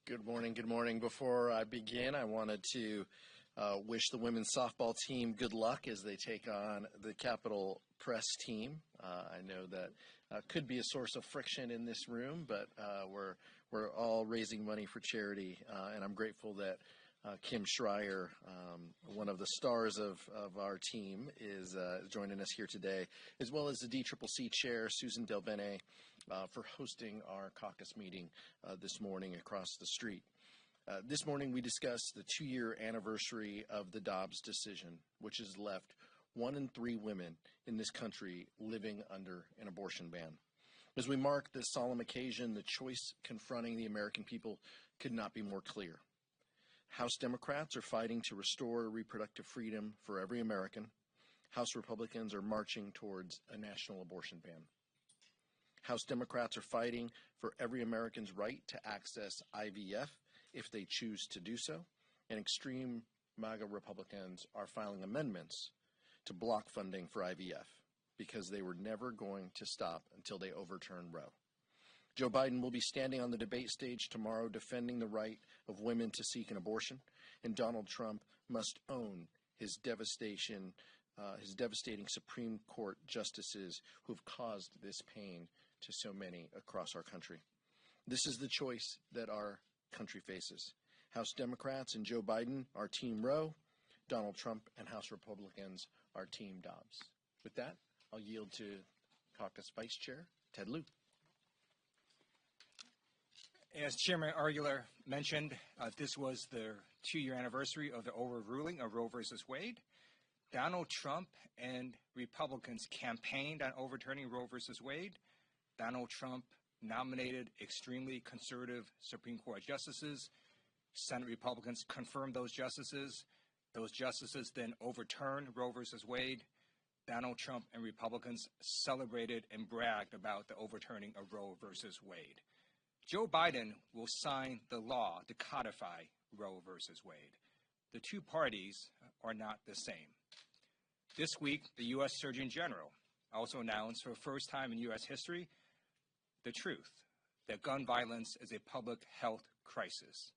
Good morning. Good morning. Before I begin, I wanted to wish the women's softball team good luck as they take on the Capitol Press team. I know that could be a source of friction in this room, but we're all raising money for charity, and I'm grateful that Kim Schreier, one of the stars of our team, is joining us here today, as well as the DCCC Chair, Susan Del Bene, for hosting our caucus meeting this morning across the street. This morning we discussed the 2-year anniversary of the Dobbs decision, which has left 1 in 3 women in this country living under an abortion ban. As we mark this solemn occasion, the choice confronting the American people could not be more clear. House Democrats are fighting to restore reproductive freedom for every American. House Republicans are marching towards a national abortion ban. House Democrats are fighting for every American's right to access IVF if they choose to do so, and extreme MAGA Republicans are filing amendments to block funding for IVF because they were never going to stop until they overturn Roe. Joe Biden will be standing on the debate stage tomorrow defending the right of women to seek an abortion, and Donald Trump must own his devastating Supreme Court justices who have caused this pain to so many across our country. This is the choice that our country faces. House Democrats and Joe Biden are Team Roe. Donald Trump and House Republicans are Team Dobbs. With that, I'll yield to Caucus Vice Chair Ted Lieu. As Chairman Arguler mentioned, this was the 2-year anniversary of the overruling of Roe versus Wade. Donald Trump and Republicans campaigned on overturning Roe versus Wade. Donald Trump nominated extremely conservative Supreme Court justices. Senate Republicans confirmed those justices. Those justices then overturned Roe versus Wade. Donald Trump and Republicans celebrated and bragged about the overturning of Roe versus Wade. Joe Biden will sign the law to codify Roe versus Wade. The two parties are not the same. This week, the U.S. Surgeon General also announced for the first time in U.S. history the truth, that gun violence is a public health crisis.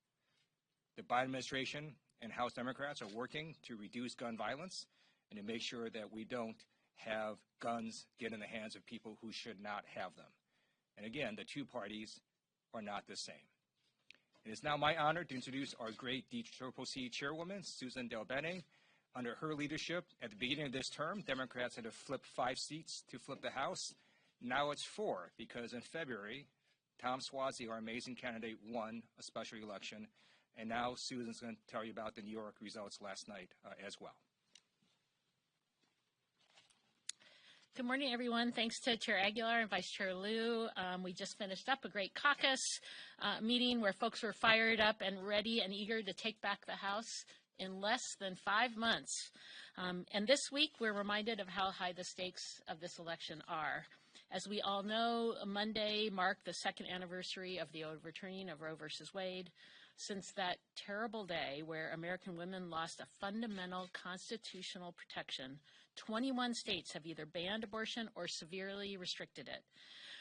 The Biden administration and House Democrats are working to reduce gun violence and to make sure that we don't have guns get in the hands of people who should not have them. And again, the two parties are not the same. It is now my honor to introduce our great DCCC chairwoman, Susan Del Bene. Under her leadership, at the beginning of this term, Democrats had to flip 5 seats to flip the House. Now it's 4, because in February, Tom Suozzi, our amazing candidate, won a special election. And now Susan's going to tell you about the New York results last night as well. Good morning, everyone. Thanks to Chair Aguilar and Vice Chair Lieu. We just finished up a great caucus meeting where folks were fired up and ready and eager to take back the House in less than 5 months. And this week, we're reminded of how high the stakes of this election are. As we all know, Monday marked the 2nd anniversary of the overturning of Roe versus Wade. Since that terrible day where American women lost a fundamental constitutional protection, 21 states have either banned abortion or severely restricted it.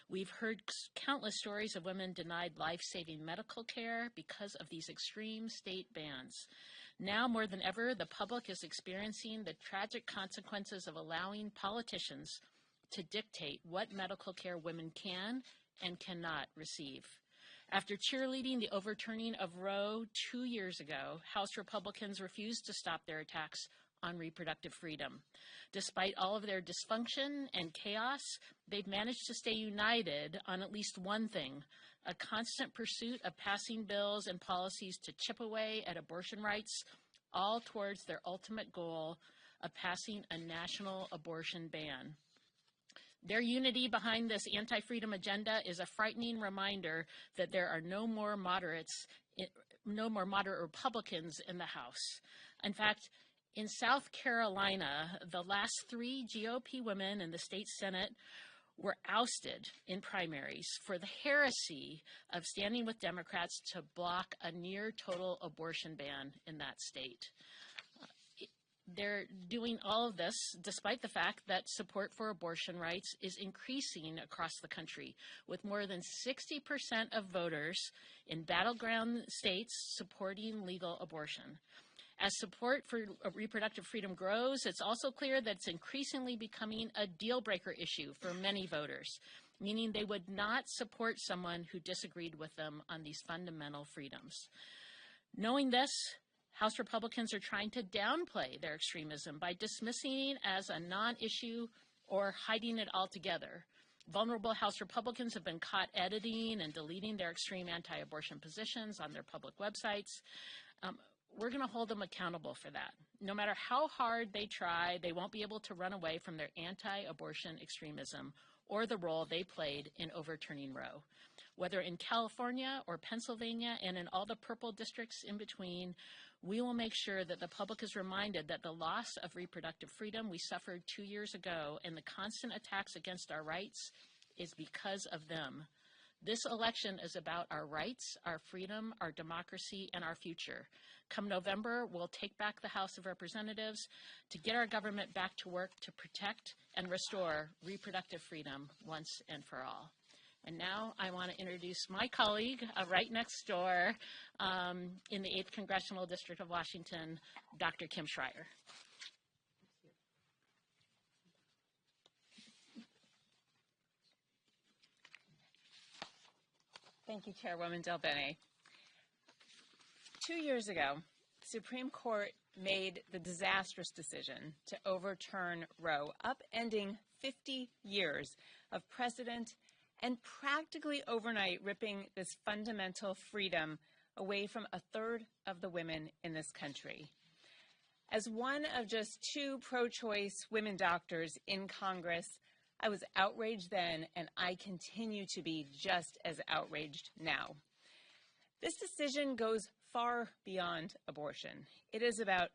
We've heard countless stories of women denied life-saving medical care because of these extreme state bans. Now more than ever, the public is experiencing the tragic consequences of allowing politicians to dictate what medical care women can and cannot receive. After cheerleading the overturning of Roe 2 years ago, House Republicans refused to stop their attacks on reproductive freedom. Despite all of their dysfunction and chaos, they've managed to stay united on at least one thing: a constant pursuit of passing bills and policies to chip away at abortion rights, all towards their ultimate goal of passing a national abortion ban. Their unity behind this anti-freedom agenda is a frightening reminder that there are no more moderate Republicans in the House. In fact, in South Carolina, the last 3 GOP women in the state Senate were ousted in primaries for the heresy of standing with Democrats to block a near total abortion ban in that state. They're doing all of this despite the fact that support for abortion rights is increasing across the country, with more than 60% of voters in battleground states supporting legal abortion. As support for reproductive freedom grows, it's also clear that it's increasingly becoming a deal-breaker issue for many voters, meaning they would not support someone who disagreed with them on these fundamental freedoms. Knowing this, House Republicans are trying to downplay their extremism by dismissing it as a non-issue or hiding it altogether. Vulnerable House Republicans have been caught editing and deleting their extreme anti-abortion positions on their public websites. We're going to hold them accountable for that. No matter how hard they try, they won't be able to run away from their anti-abortion extremism or the role they played in overturning Roe. Whether in California or Pennsylvania and in all the purple districts in between, we will make sure that the public is reminded that the loss of reproductive freedom we suffered 2 years ago and the constant attacks against our rights is because of them. This election is about our rights, our freedom, our democracy, and our future. Come November, we'll take back the House of Representatives to get our government back to work to protect and restore reproductive freedom once and for all. And now I want to introduce my colleague right next door in the 8th Congressional District of Washington, Dr. Kim Schreier. Thank you, Chairwoman Del Bene. 2 years ago, the Supreme Court made the disastrous decision to overturn Roe, upending 50 years of precedent and practically overnight ripping this fundamental freedom away from a third of the women in this country. As one of just 2 pro-choice women doctors in Congress, I was outraged then, and I continue to be just as outraged now. This decision goes far beyond abortion. It is about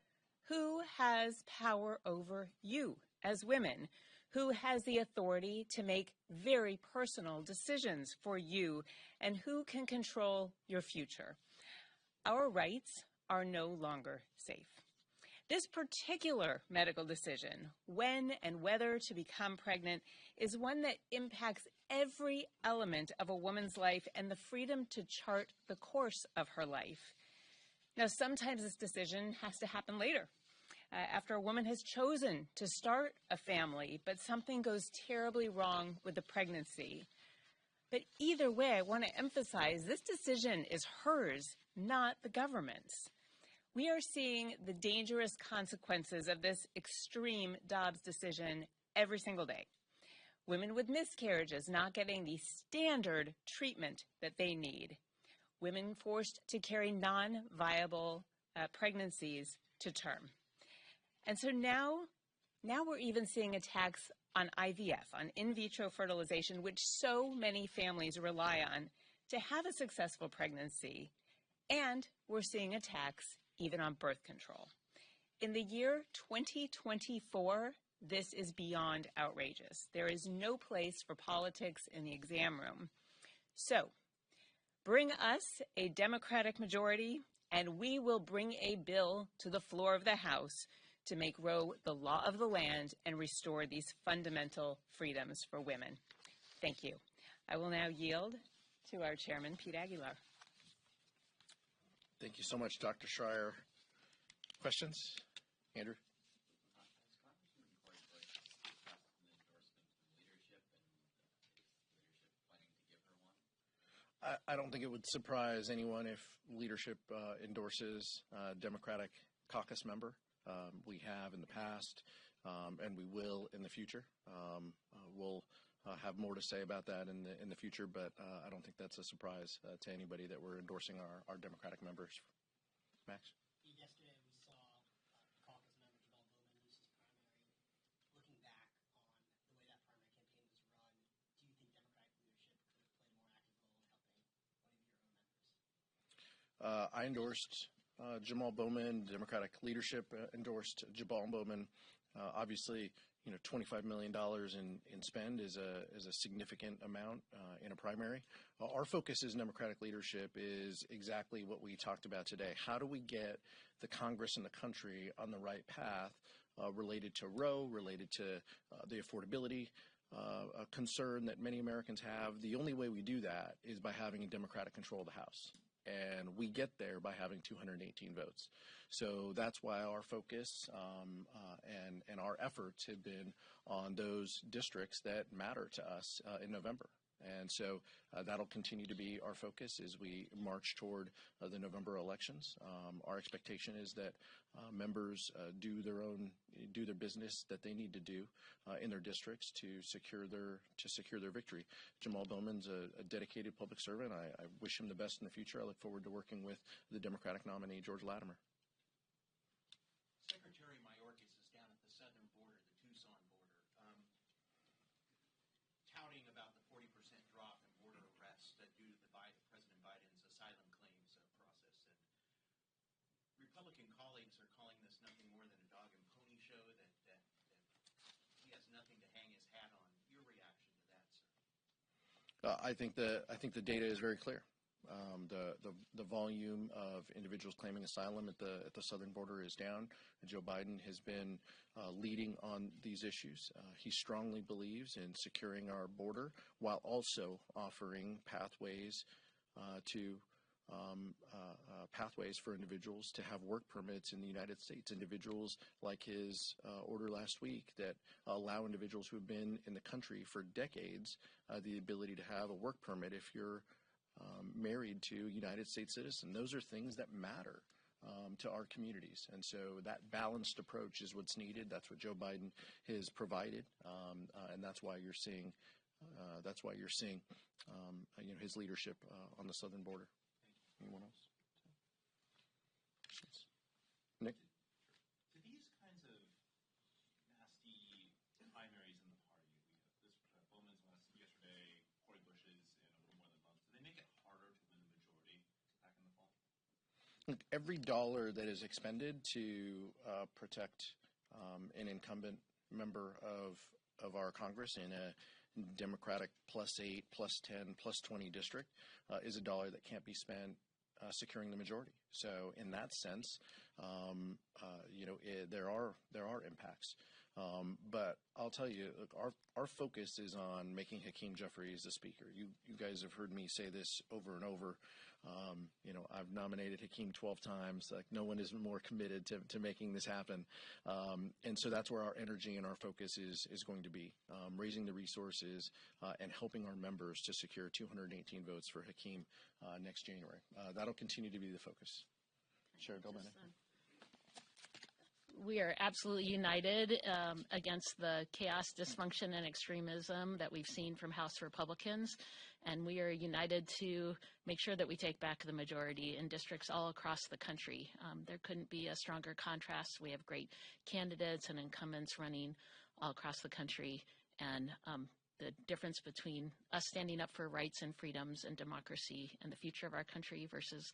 who has power over you as women, who has the authority to make very personal decisions for you, and who can control your future. Our rights are no longer safe. This particular medical decision, when and whether to become pregnant, is one that impacts every element of a woman's life and the freedom to chart the course of her life. Now, sometimes this decision has to happen later, after a woman has chosen to start a family, but something goes terribly wrong with the pregnancy. But either way, I want to emphasize this decision is hers, not the government's. We are seeing the dangerous consequences of this extreme Dobbs decision every single day. Women with miscarriages not getting the standard treatment that they need. Women forced to carry non-viable pregnancies to term. And so now we're even seeing attacks on IVF, on in vitro fertilization, which so many families rely on to have a successful pregnancy. And we're seeing attacks even on birth control. In the year 2024, this is beyond outrageous. There is no place for politics in the exam room. So, bring us a Democratic majority, and we will bring a bill to the floor of the House to make Roe the law of the land and restore these fundamental freedoms for women. Thank you. I will now yield to our chairman, Pete Aguilar. Thank you so much, Dr. Schreier. Questions? Andrew? I don't think it would surprise anyone if leadership endorses a Democratic caucus member. We have in the past, and we will in the future. We'll have more to say about that in the future, but I don't think that's a surprise to anybody that we're endorsing our Democratic members. Max? Yesterday we saw caucus member Jamal Bowman lose his primary. Looking back on the way that primary campaign was run, do you think Democratic leadership could have played a more active role in helping one of your own members? I endorsed Jamal Bowman. Democratic leadership endorsed Jamal Bowman. Obviously, $25 million in spend is a significant amount in a primary. Our focus as Democratic leadership is exactly what we talked about today. How do we get the Congress and the country on the right path related to Roe, related to the affordability concern that many Americans have? The only way we do that is by having a Democratic control of the House. And we get there by having 218 votes. So that's why our focus and our efforts have been on those districts that matter to us in November. And so that'll continue to be our focus as we march toward the November elections. Our expectation is that members do their business that they need to do in their districts to secure their victory. Jamal Bowman's a dedicated public servant. I wish him the best in the future. I look forward to working with the Democratic nominee, George Latimer. Secretary Mayorkas is down at the southern border, the Tucson border, touting about the 40% drop in border arrests due to President Biden's asylum claims process. And Republican colleagues are calling this nothing more than a dog and pony show, that he has nothing to hang his hat on. Your reaction to that, sir? I think the data is very clear. The volume of individuals claiming asylum at the southern border is down. Joe Biden has been leading on these issues. He strongly believes in securing our border while also offering pathways pathways for individuals to have work permits in the United States. Individuals like his order last week that allow individuals who have been in the country for decades the ability to have a work permit if you're married to a United States citizen. Those are things that matter to our communities, and so that balanced approach is what's needed. That's what Joe Biden has provided, and that's why you're seeing his leadership on the southern border. Anyone else? Nick? To these kinds of nasty primaries in the party, we have this Bowman's yesterday, Cori Bush's in a little more than a month. Do they make it harder to win the majority back in the fall? Look, every dollar that is expended to protect an incumbent member of our Congress in a Democratic +8, +10, +20 district is a dollar that can't be spent securing the majority. So in that sense, there are impacts. But I'll tell you, look, our focus is on making Hakeem Jeffries the speaker. You guys have heard me say this over and over. I've nominated Hakeem 12 times. Like, no one is more committed to making this happen. And so that's where our energy and our focus is going to be, raising the resources and helping our members to secure 218 votes for Hakeem next January. That'll continue to be the focus. Chair Delbene. We are absolutely united against the chaos, dysfunction, and extremism that we've seen from House Republicans. And we are united to make sure that we take back the majority in districts all across the country. There couldn't be a stronger contrast. We have great candidates and incumbents running all across the country. And the difference between us standing up for rights and freedoms and democracy and the future of our country versus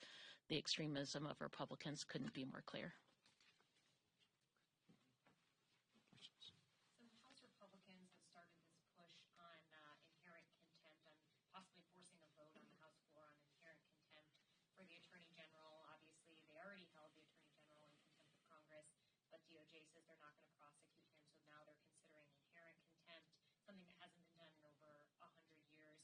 the extremism of Republicans couldn't be more clear. DOJ says they're not going to prosecute him, so now they're considering inherent contempt, something that hasn't been done in over 100 years.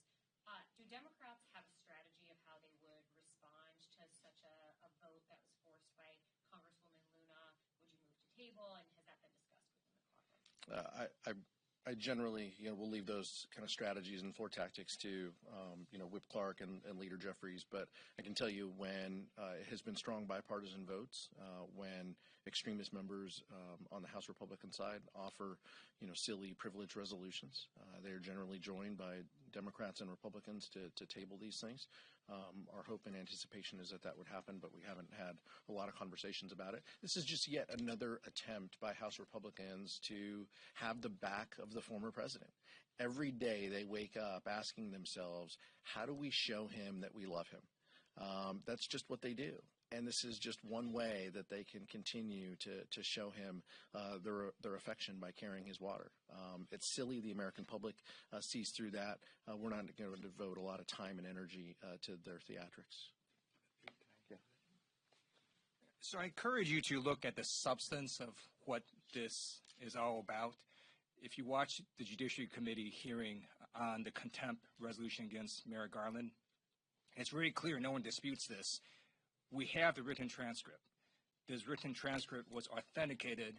Do Democrats have a strategy of how they would respond to such a vote that was forced by Congresswoman Luna? Would you move to table, and has that been discussed within the caucus? I generally, will leave those kind of strategies and floor tactics to, Whip Clark and Leader Jeffries. But I can tell you when it has been strong bipartisan votes, when extremist members on the House Republican side offer, silly privilege resolutions, they are generally joined by Democrats and Republicans to table these things. Our hope and anticipation is that would happen, but we haven't had a lot of conversations about it. This is just yet another attempt by House Republicans to have the back of the former president. Every day they wake up asking themselves, how do we show him that we love him? That's just what they do. And this is just one way that they can continue to show him their affection by carrying his water. It's silly the American public sees through that. We're not going to devote a lot of time and energy to their theatrics. So I encourage you to look at the substance of what this is all about. If you watch the Judiciary Committee hearing on the contempt resolution against Merrick Garland, it's very clear, no one disputes this. We have the written transcript. This written transcript was authenticated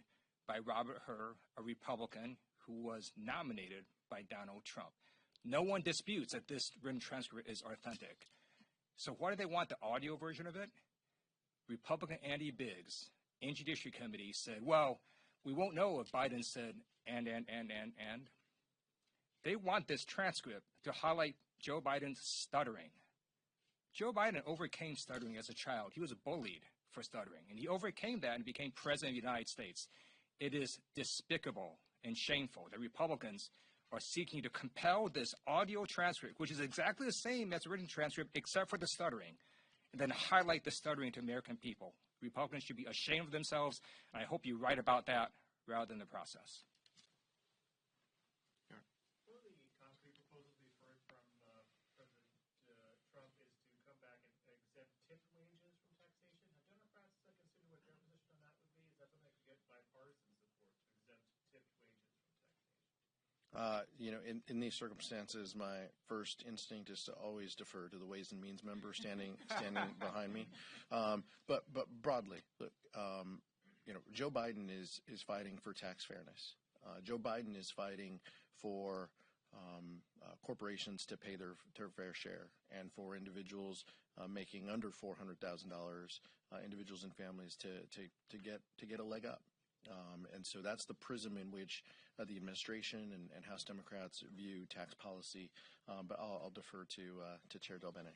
by Robert Hur, a Republican who was nominated by Donald Trump. No one disputes that this written transcript is authentic. So why do they want the audio version of it? Republican Andy Biggs in Judiciary Committee said, well, we won't know if Biden said and. They want this transcript to highlight Joe Biden's stuttering. Joe Biden overcame stuttering as a child. He was bullied for stuttering, and he overcame that and became president of the United States. It is despicable and shameful that Republicans are seeking to compel this audio transcript, which is exactly the same as the written transcript except for the stuttering, and then highlight the stuttering to American people. Republicans should be ashamed of themselves, and I hope you write about that rather than the process. One of the concrete proposals we've heard from President Trump is to come back and exempt tip wages from taxation. Have Democrats considered what their position on that would be? Is that something that could get bipartisan support, to exempt tipped wages from taxation? In these circumstances, my first instinct is to always defer to the Ways and Means member standing behind me. But broadly, look, Joe Biden is fighting for tax fairness. Joe Biden is fighting for corporations to pay their fair share, and for individuals making under $400,000, individuals and families to get a leg up. And so that's the prism in which the administration and House Democrats view tax policy. But I'll defer to Chair Del Bene.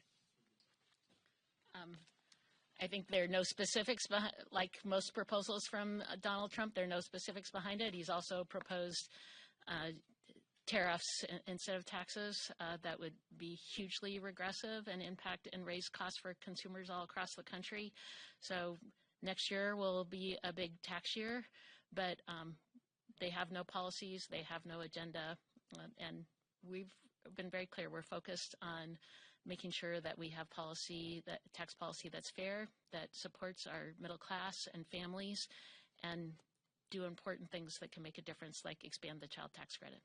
I think there are no specifics, like most proposals from Donald Trump, there are no specifics behind it. He's also proposed tariffs instead of taxes that would be hugely regressive and impact and raise costs for consumers all across the country. So next year will be a big tax year, but they have no policies, they have no agenda, and we've been very clear. We're focused on making sure that we have tax policy that's fair, that supports our middle class and families, and do important things that can make a difference, like expand the child tax credit.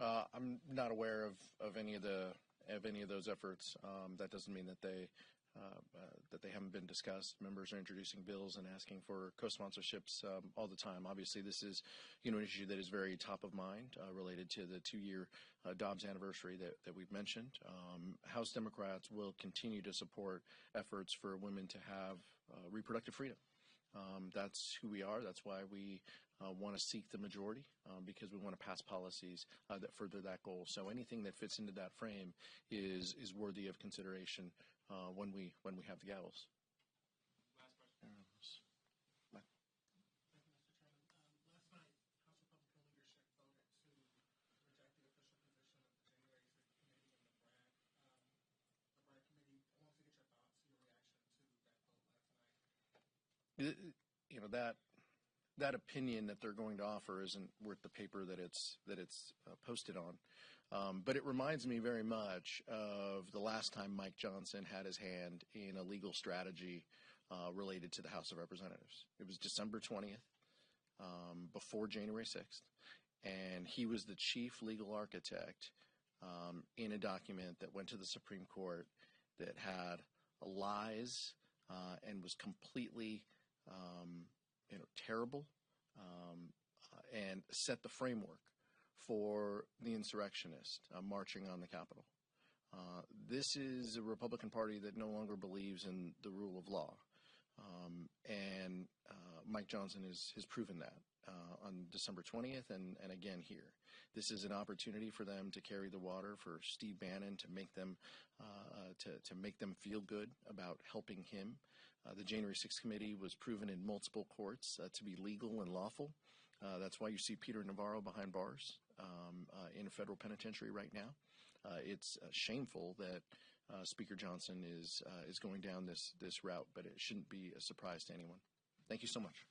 I'm not aware of any of those efforts. That doesn't mean that they haven't been discussed. Members are introducing bills and asking for co-sponsorships all the time. Obviously, this is an issue that is very top of mind related to the 2-year Dobbs anniversary that we've mentioned. House Democrats will continue to support efforts for women to have reproductive freedom. That's who we are. That's why we want to seek the majority, because we want to pass policies that further that goal. So anything that fits into that frame is worthy of consideration when we have the gavels. Last question. Mike. Thank you, Mr. Chairman. Last night, House Republican leadership voted to reject the official position of the January 6th committee and the Bragg committee. I want to get your thoughts, your reaction to that vote last night. That opinion that they're going to offer isn't worth the paper that it's posted on. But it reminds me very much of the last time Mike Johnson had his hand in a legal strategy related to the House of Representatives. It was December 20th, before January 6th, and he was the chief legal architect in a document that went to the Supreme Court that had lies and was completely terrible, and set the framework for the insurrectionists marching on the Capitol. This is a Republican Party that no longer believes in the rule of law, and Mike Johnson has proven that on December 20th and again here. This is an opportunity for them to carry the water, for Steve Bannon to make them feel good about helping him The January 6th committee was proven in multiple courts to be legal and lawful. That's why you see Peter Navarro behind bars in a federal penitentiary right now. It's shameful that Speaker Johnson is going down this route, but it shouldn't be a surprise to anyone. Thank you so much.